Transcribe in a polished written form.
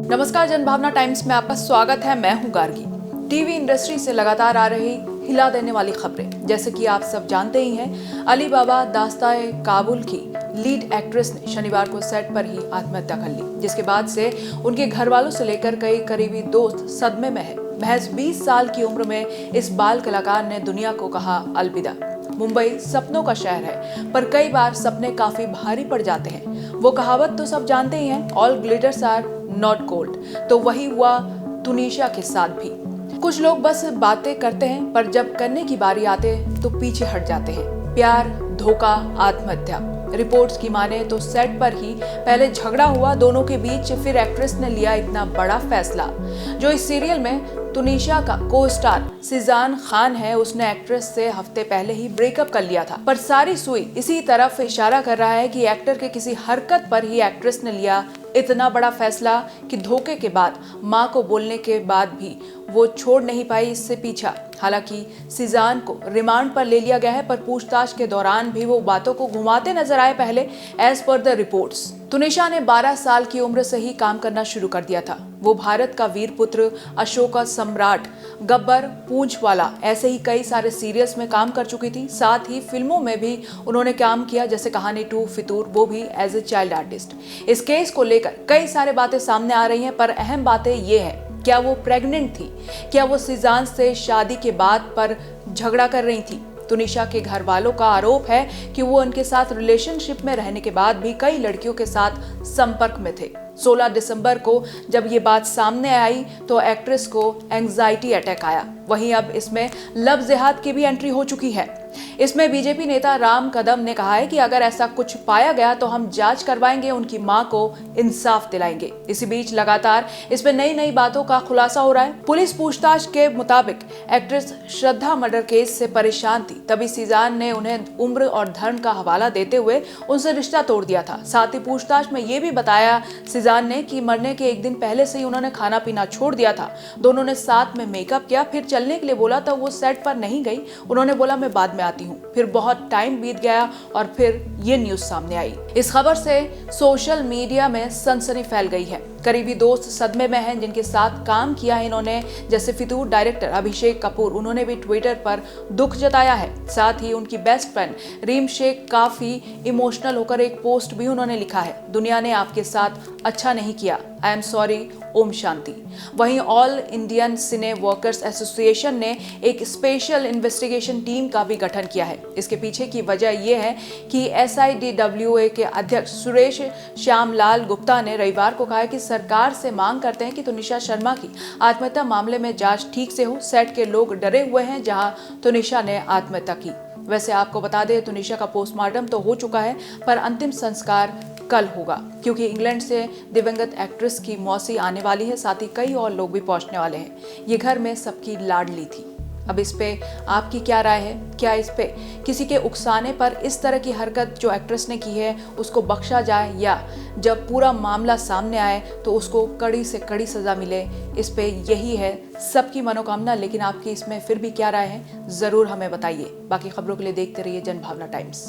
नमस्कार, जनभावना टाइम्स में आपका स्वागत है। मैं हूं गार्गी। टीवी इंडस्ट्री से लगातार आ रही हिला देने वाली खबरें, जैसे कि आप सब जानते ही हैं, अली बाबा दास्ताए काबुल की लीड एक्ट्रेस ने शनिवार को सेट पर ही आत्महत्या कर ली, जिसके बाद से उनके घर वालों से लेकर कई करीबी दोस्त सदमे में है। महज 20 साल की उम्र में इस बाल कलाकार ने दुनिया को कहा अलविदा। मुंबई सपनों का शहर है, पर कई बार सपने काफी भारी पड़ जाते हैं। वो कहावत तो सब जानते ही हैं, all glitters are not gold. तो वही हुआ तुनिशा के साथ भी। कुछ लोग बस बातें करते हैं, पर जब करने की बारी आते तो पीछे हट जाते हैं। प्यार, धोखा, आत्महत्या। रिपोर्ट्स की माने तो सेट पर ही पहले झगड़ा हुआ दोनों के बीच, फिर एक्ट्रेस ने लिया इतना बड़ा फैसला। जो इस सीरियल में तुनिशा का को स्टार सिजान खान है, उसने एक्ट्रेस से हफ्ते पहले ही ब्रेकअप कर लिया था। पर सारी सुई इसी तरफ इशारा कर रहा है कि एक्टर के किसी हरकत पर ही एक्ट्रेस ने लिया इतना बड़ा फैसला कि धोखे के बाद, मां को बोलने के बाद भी वो छोड़ नहीं पाई इससे पीछा। हालांकि सिजान को रिमांड पर ले लिया गया है, पर पूछताछ के दौरान भी वो बातों को घुमाते नजर आए। पहले as per the reports, Tunisha ने 12 साल की उम्र से ही काम करना शुरू कर दिया था। वो भारत का वीर पुत्र, अशोका सम्राट, गब्बर, पूंछवाला, ऐसे ही कई सारे सीरियल्स में काम कर चुकी थी। साथ ही फिल्मों में भी उन्होंने काम किया, जैसे कहानी 2, फितूर, वो भी एज ए चाइल्ड आर्टिस्ट। इस केस को लेकर कई सारे बातें सामने आ रही हैं, पर अहम बातें ये हैं, क्या वो प्रेग्नेंट थी? क्या वो सिजान से शादी के बाद पर झगड़ा कर रही थी? तुनिशा के घर वालों का आरोप है कि वो उनके साथ रिलेशनशिप में रहने के बाद भी कई लड़कियों के साथ संपर्क में थे। 16 दिसंबर को जब ये बात सामने आई तो एक्ट्रेस को एंजाइटी अटैक आया। वहीं अब इसमें लव जिहाद की भी एंट्री हो चुकी है। इसमें बीजेपी नेता राम कदम ने कहा है कि अगर ऐसा कुछ पाया गया तो हम जांच करवाएंगे, उनकी मां को इंसाफ दिलाएंगे। इसी बीच लगातार इसमें नई नई बातों का खुलासा हो रहा है। पुलिस पूछताछ के मुताबिक एक्ट्रेस श्रद्धा मर्डर केस से परेशान थी, तभी सिजान ने उन्हें उम्र और धर्म का हवाला देते हुए उनसे रिश्ता तोड़ दिया था। साथ ही पूछताछ में ये भी बताया सिजान ने कि मरने के एक दिन पहले से ही उन्होंने खाना पीना छोड़ दिया था। दोनों ने साथ में मेकअप किया, फिर चलने के लिए बोला तो वो सेट पर नहीं गई। उन्होंने बोला मैं बाद में आती हूँ। फिर बहुत टाइम बीत गया और फिर ये न्यूज सामने आई। इस खबर से सोशल मीडिया में सनसनी फैल गई है। करीबी दोस्त सदमे में हैं जिनके साथ काम किया है इन्होंने, जैसे फितूर डायरेक्टर अभिषेक कपूर, उन्होंने भी ट्विटर पर दुख जताया है। साथ ही उनकी बेस्ट फ्रेंड रीम शेख काफी इमोशनल होकर एक पोस्ट भी उन्होंने लिखा है, दुनिया ने आपके साथ अच्छा नहीं किया, I am sorry, Om Shanti. वहीं ऑल इंडियन सिने वर्कर्स एसोसिएशन ने एक स्पेशल इन्वेस्टिगेशन टीम का भी गठन किया है। इसके पीछे की वजह यह है कि SIDWA के अध्यक्ष सुरेश श्यामलाल गुप्ता ने रविवार को कहा कि सरकार से मांग करते हैं कि तुनिशा शर्मा की आत्महत्या मामले में जांच ठीक से हो। सेट के लोग डरे हुए हैं जहां तुनिशा ने आत्महत्या की। वैसे आपको बता दें, तुनिशा का पोस्टमार्टम तो हो चुका है, पर अंतिम संस्कार कल होगा, क्योंकि इंग्लैंड से दिवंगत एक्ट्रेस की मौसी आने वाली है। साथ ही कई और लोग भी पहुंचने वाले हैं। ये घर में सबकी लाडली थी। अब इस पे आपकी क्या राय है? क्या इस पे किसी के उकसाने पर इस तरह की हरकत जो एक्ट्रेस ने की है उसको बख्शा जाए, या जब पूरा मामला सामने आए तो उसको कड़ी से कड़ी सजा मिले? इस पे यही है सबकी मनोकामना, लेकिन आपकी इसमें फिर भी क्या राय है, जरूर हमें बताइए। बाकी खबरों के लिए देखते रहिए जनभावना टाइम्स।